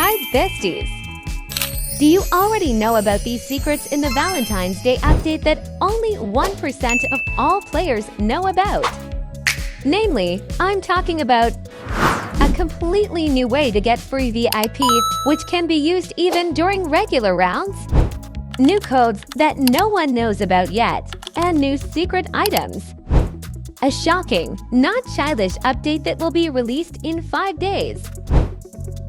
Hi besties! Do you already know about these secrets in the Valentine's Day update that only 1% of all players know about? Namely, I'm talking about a completely new way to get free VIP, which can be used even during regular rounds, new codes that no one knows about yet, and new secret items. A shocking, not childish update that will be released in 5 days.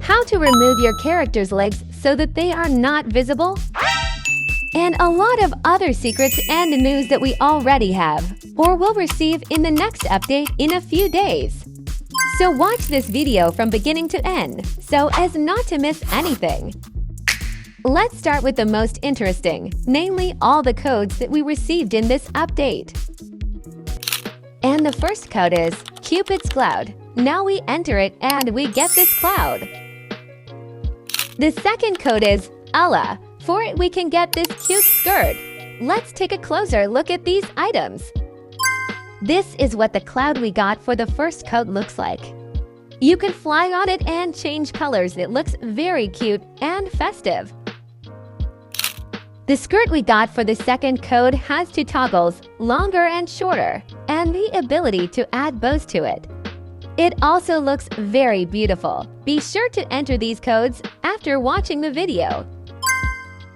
How to remove your character's legs so that they are not visible, and a lot of other secrets and news that we already have or will receive in the next update in a few days. So watch this video from beginning to end so as not to miss anything. Let's start with the most interesting, namely all the codes that we received in this update. And the first code is Cupid's Cloud. Now we enter it and we get this cloud. The second code is Ella. For it we can get this cute skirt. Let's take a closer look at these items. This is what the cloud we got for the first code looks like. You can fly on it and change colors. It looks very cute and festive. The skirt we got for the second code has 2 toggles, longer and shorter, and the ability to add bows to it. It also looks very beautiful. Be sure to enter these codes after watching the video.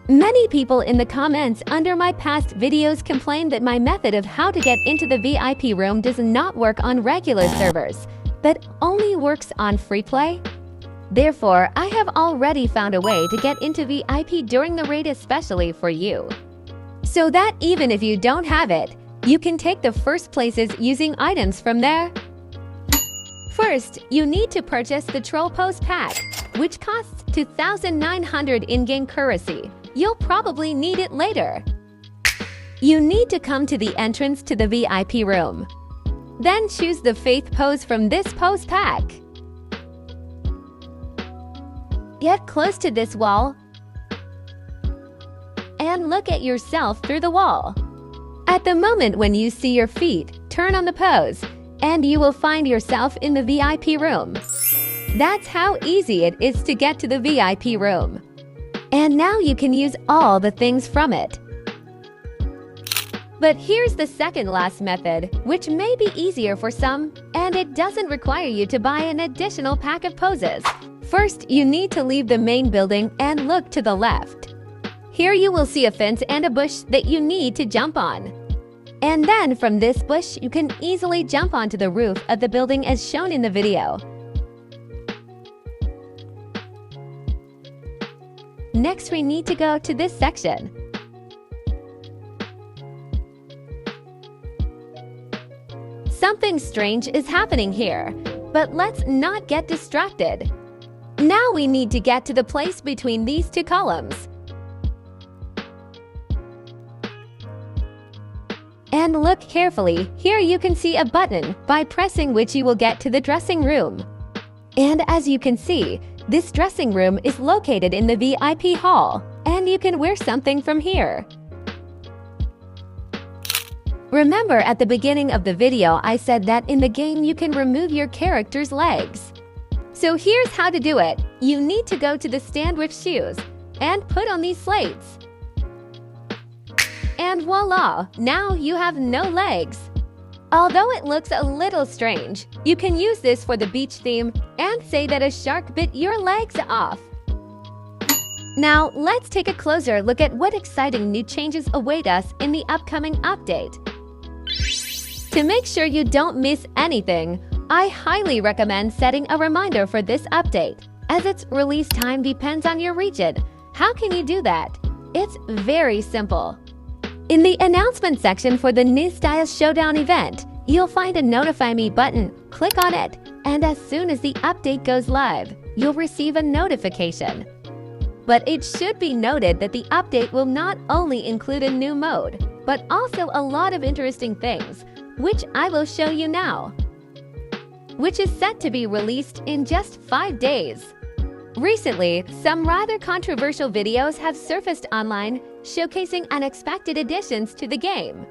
Many people in the comments under my past videos complained that my method of how to get into the VIP room does not work on regular servers, but only works on free play. Therefore, I have already found a way to get into VIP during the raid especially for you. So that even if you don't have it, you can take the first places using items from there. First, you need to purchase the Troll Post Pack, which costs 2,900 in-game currency. You'll probably need it later. You need to come to the entrance to the VIP room. Then choose the Faith pose from this pose pack. Get close to this wall and look at yourself through the wall. At the moment when you see your feet, turn on the pose, and you will find yourself in the VIP room. That's how easy it is to get to the VIP room. And now you can use all the things from it. But here's the second last method, which may be easier for some, and it doesn't require you to buy an additional pack of poses. First, you need to leave the main building and look to the left. Here you will see a fence and a bush that you need to jump on. And then from this bush, you can easily jump onto the roof of the building as shown in the video. Next, we need to go to this section. Something strange is happening here, but let's not get distracted. Now we need to get to the place between these 2 columns. And look carefully, here you can see a button, by pressing which you will get to the dressing room. And as you can see, this dressing room is located in the VIP hall, and you can wear something from here. Remember at the beginning of the video I said that in the game you can remove your character's legs. So here's how to do it. You need to go to the stand with shoes, and put on these slates. And voila! Now you have no legs. Although it looks a little strange, you can use this for the beach theme and say that a shark bit your legs off. Now let's take a closer look at what exciting new changes await us in the upcoming update. To make sure you don't miss anything, I highly recommend setting a reminder for this update, as its release time depends on your region. How can you do that? It's very simple. In the announcement section for the new Style Showdown event, you'll find a Notify Me button. Click on it, and as soon as the update goes live, you'll receive a notification. But it should be noted that the update will not only include a new mode, but also a lot of interesting things, which I will show you now, which is set to be released in just 5 days. Recently, some rather controversial videos have surfaced online showcasing unexpected additions to the game.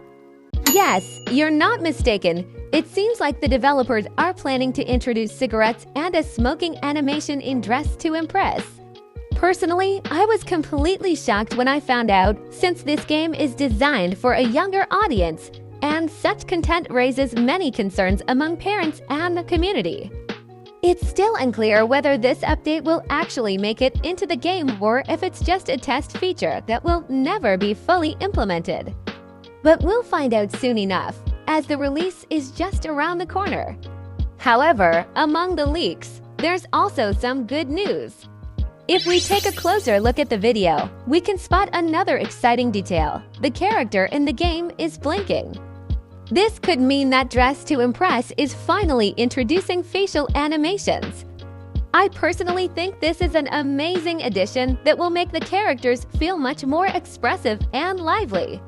Yes, you're not mistaken. It seems like the developers are planning to introduce cigarettes and a smoking animation in Dress to Impress. Personally, I was completely shocked when I found out, since this game is designed for a younger audience, and such content raises many concerns among parents and the community. It's still unclear whether this update will actually make it into the game or if it's just a test feature that will never be fully implemented. But we'll find out soon enough, as the release is just around the corner. However, among the leaks, there's also some good news. If we take a closer look at the video, we can spot another exciting detail. The character in the game is blinking. This could mean that Dress to Impress is finally introducing facial animations. I personally think this is an amazing addition that will make the characters feel much more expressive and lively.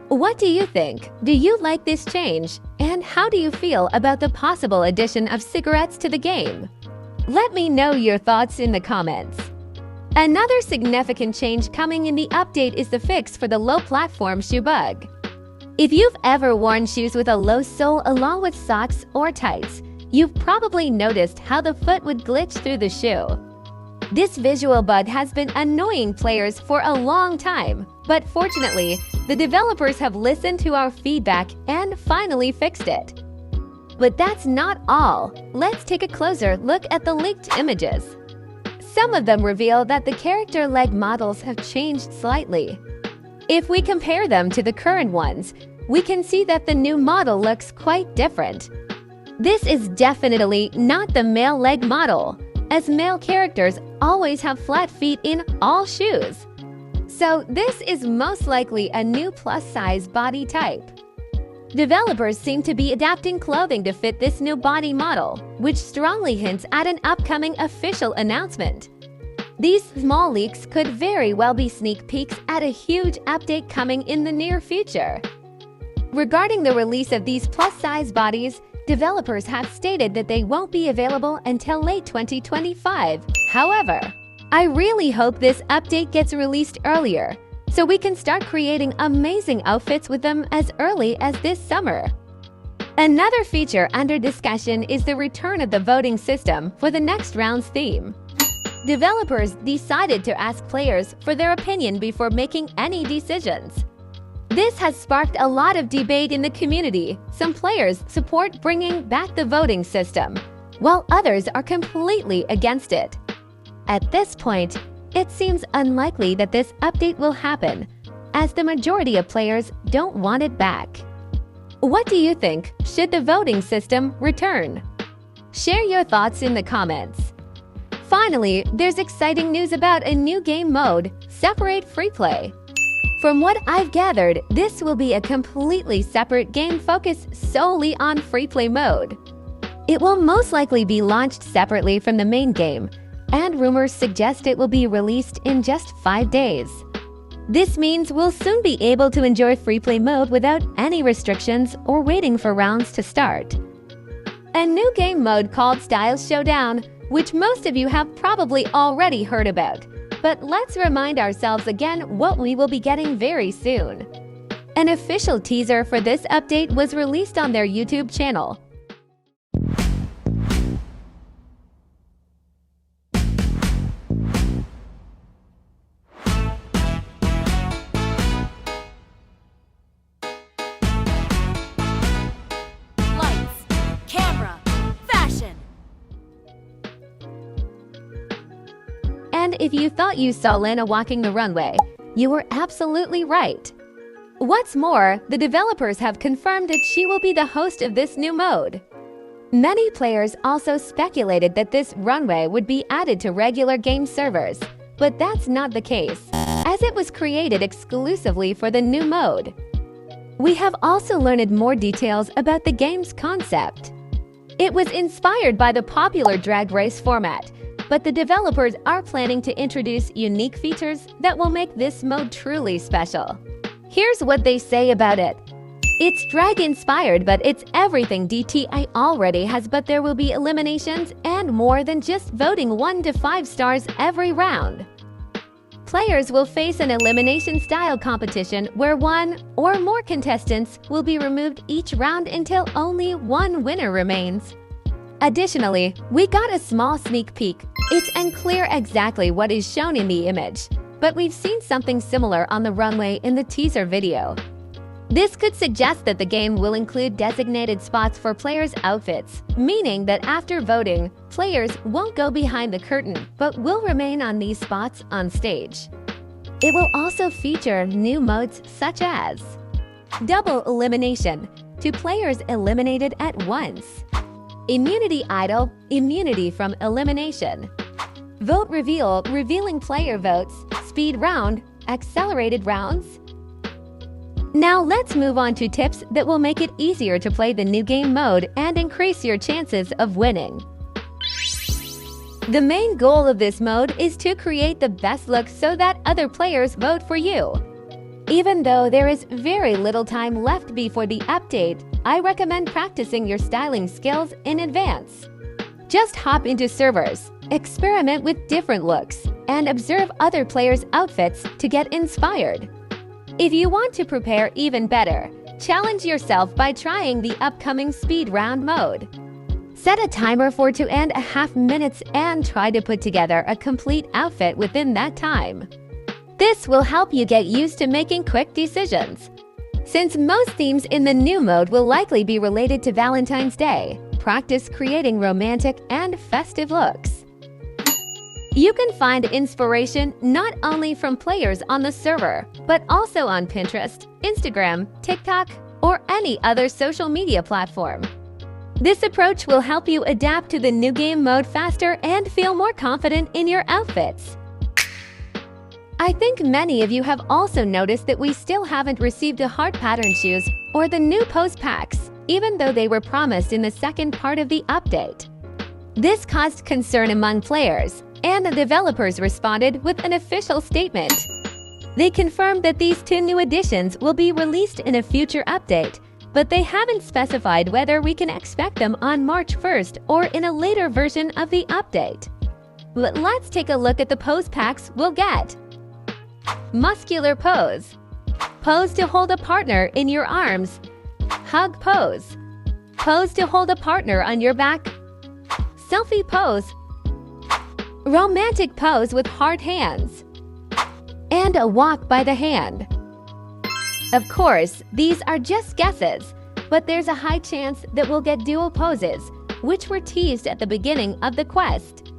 What do you think? Do you like this change? And how do you feel about the possible addition of cigarettes to the game? Let me know your thoughts in the comments. Another significant change coming in the update is the fix for the low platform shoe bug. If you've ever worn shoes with a low sole along with socks or tights, you've probably noticed how the foot would glitch through the shoe. This visual bug has been annoying players for a long time, but fortunately, the developers have listened to our feedback and finally fixed it. But that's not all. Let's take a closer look at the leaked images. Some of them reveal that the character leg models have changed slightly. If we compare them to the current ones, we can see that the new model looks quite different. This is definitely not the male leg model, as male characters always have flat feet in all shoes. So this is most likely a new plus-size body type. Developers seem to be adapting clothing to fit this new body model, which strongly hints at an upcoming official announcement. These small leaks could very well be sneak peeks at a huge update coming in the near future. Regarding the release of these plus-size bodies, developers have stated that they won't be available until late 2025. However, I really hope this update gets released earlier, so we can start creating amazing outfits with them as early as this summer. Another feature under discussion is the return of the voting system for the next round's theme. Developers decided to ask players for their opinion before making any decisions. This has sparked a lot of debate in the community. Some players support bringing back the voting system, while others are completely against it. At this point, it seems unlikely that this update will happen, as the majority of players don't want it back. What do you think? Should the voting system return? Share your thoughts in the comments. Finally, there's exciting news about a new game mode, Separate Free Play. From what I've gathered, this will be a completely separate game focused solely on free play mode. It will most likely be launched separately from the main game, and rumors suggest it will be released in just 5 days. This means we'll soon be able to enjoy free play mode without any restrictions or waiting for rounds to start. A new game mode called Style Showdown, which most of you have probably already heard about. But let's remind ourselves again what we will be getting very soon. An official teaser for this update was released on their YouTube channel. Lights, camera, fashion. And if you thought you saw Lena walking the runway, you were absolutely right. What's more, the developers have confirmed that she will be the host of this new mode. Many players also speculated that this runway would be added to regular game servers, but that's not the case, as it was created exclusively for the new mode. We have also learned more details about the game's concept. It was inspired by the popular drag race format, but the developers are planning to introduce unique features that will make this mode truly special. Here's what they say about it. It's drag-inspired, but it's everything DTI already has, but there will be eliminations and more than just voting 1 to 5 stars every round. Players will face an elimination-style competition where 1 or more contestants will be removed each round until only 1 winner remains. Additionally, we got a small sneak peek. It's unclear exactly what is shown in the image, but we've seen something similar on the runway in the teaser video. This could suggest that the game will include designated spots for players' outfits, meaning that after voting, players won't go behind the curtain but will remain on these spots on stage. It will also feature new modes such as double elimination, 2 players eliminated at once, immunity idol, immunity from elimination, vote reveal, revealing player votes, speed round, accelerated rounds. Now let's move on to tips that will make it easier to play the new game mode and increase your chances of winning. The main goal of this mode is to create the best look so that other players vote for you. Even though there is very little time left before the update, I recommend practicing your styling skills in advance. Just hop into servers, experiment with different looks, and observe other players' outfits to get inspired. If you want to prepare even better, challenge yourself by trying the upcoming speed round mode. Set a timer for 2.5 minutes and try to put together a complete outfit within that time. This will help you get used to making quick decisions. Since most themes in the new mode will likely be related to Valentine's Day, practice creating romantic and festive looks. You can find inspiration not only from players on the server, but also on Pinterest, Instagram, TikTok, or any other social media platform. This approach will help you adapt to the new game mode faster and feel more confident in your outfits. I think many of you have also noticed that we still haven't received the heart pattern shoes or the new pose packs, even though they were promised in the second part of the update. This caused concern among players, and the developers responded with an official statement. They confirmed that these 2 new additions will be released in a future update, but they haven't specified whether we can expect them on March 1st or in a later version of the update. But let's take a look at the pose packs we'll get. Muscular pose. Pose to hold a partner in your arms. Hug pose. Pose to hold a partner on your back. Selfie pose. Romantic pose with hard hands. And a walk by the hand. Of course, these are just guesses, but there's a high chance that we'll get duo poses, which were teased at the beginning of the quest.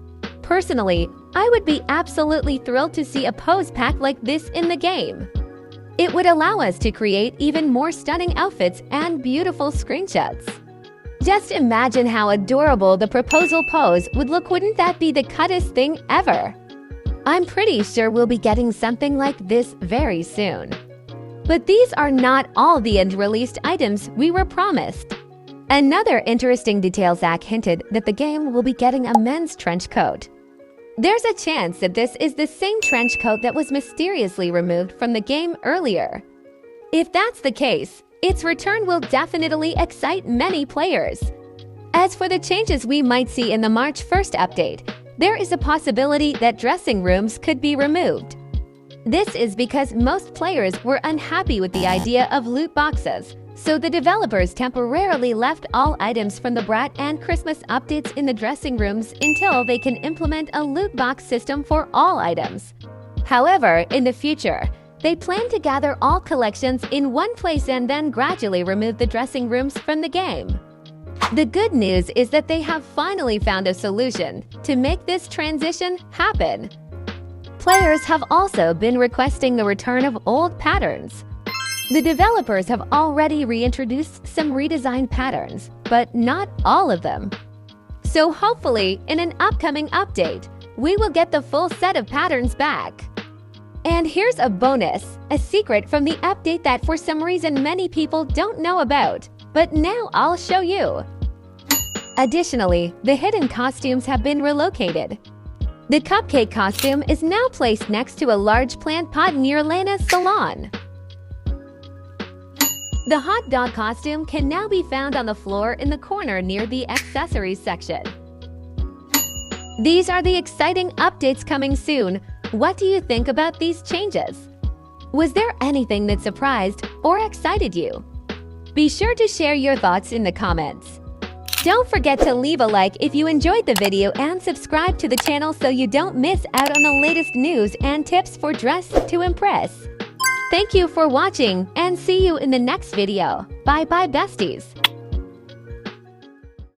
Personally, I would be absolutely thrilled to see a pose pack like this in the game. It would allow us to create even more stunning outfits and beautiful screenshots. Just imagine how adorable the proposal pose would look. Wouldn't that be the cutest thing ever? I'm pretty sure we'll be getting something like this very soon. But these are not all the unreleased items we were promised. Another interesting detail: Zach hinted that the game will be getting a men's trench coat. There's a chance that this is the same trench coat that was mysteriously removed from the game earlier. If that's the case, its return will definitely excite many players. As for the changes we might see in the March 1st update, there is a possibility that dressing rooms could be removed. This is because most players were unhappy with the idea of loot boxes, so the developers temporarily left all items from the Brat and Christmas updates in the dressing rooms until they can implement a loot box system for all items. However, in the future, they plan to gather all collections in one place and then gradually remove the dressing rooms from the game. The good news is that they have finally found a solution to make this transition happen. Players have also been requesting the return of old patterns. The developers have already reintroduced some redesigned patterns, but not all of them. So hopefully, in an upcoming update, we will get the full set of patterns back. And here's a bonus, a secret from the update that for some reason many people don't know about, but now I'll show you. Additionally, the hidden costumes have been relocated. The cupcake costume is now placed next to a large plant pot near Lena's salon. The hot dog costume can now be found on the floor in the corner near the accessories section. These are the exciting updates coming soon. What do you think about these changes? Was there anything that surprised or excited you? Be sure to share your thoughts in the comments. Don't forget to leave a like if you enjoyed the video and subscribe to the channel so you don't miss out on the latest news and tips for Dress to Impress. Thank you for watching and see you in the next video. Bye bye besties.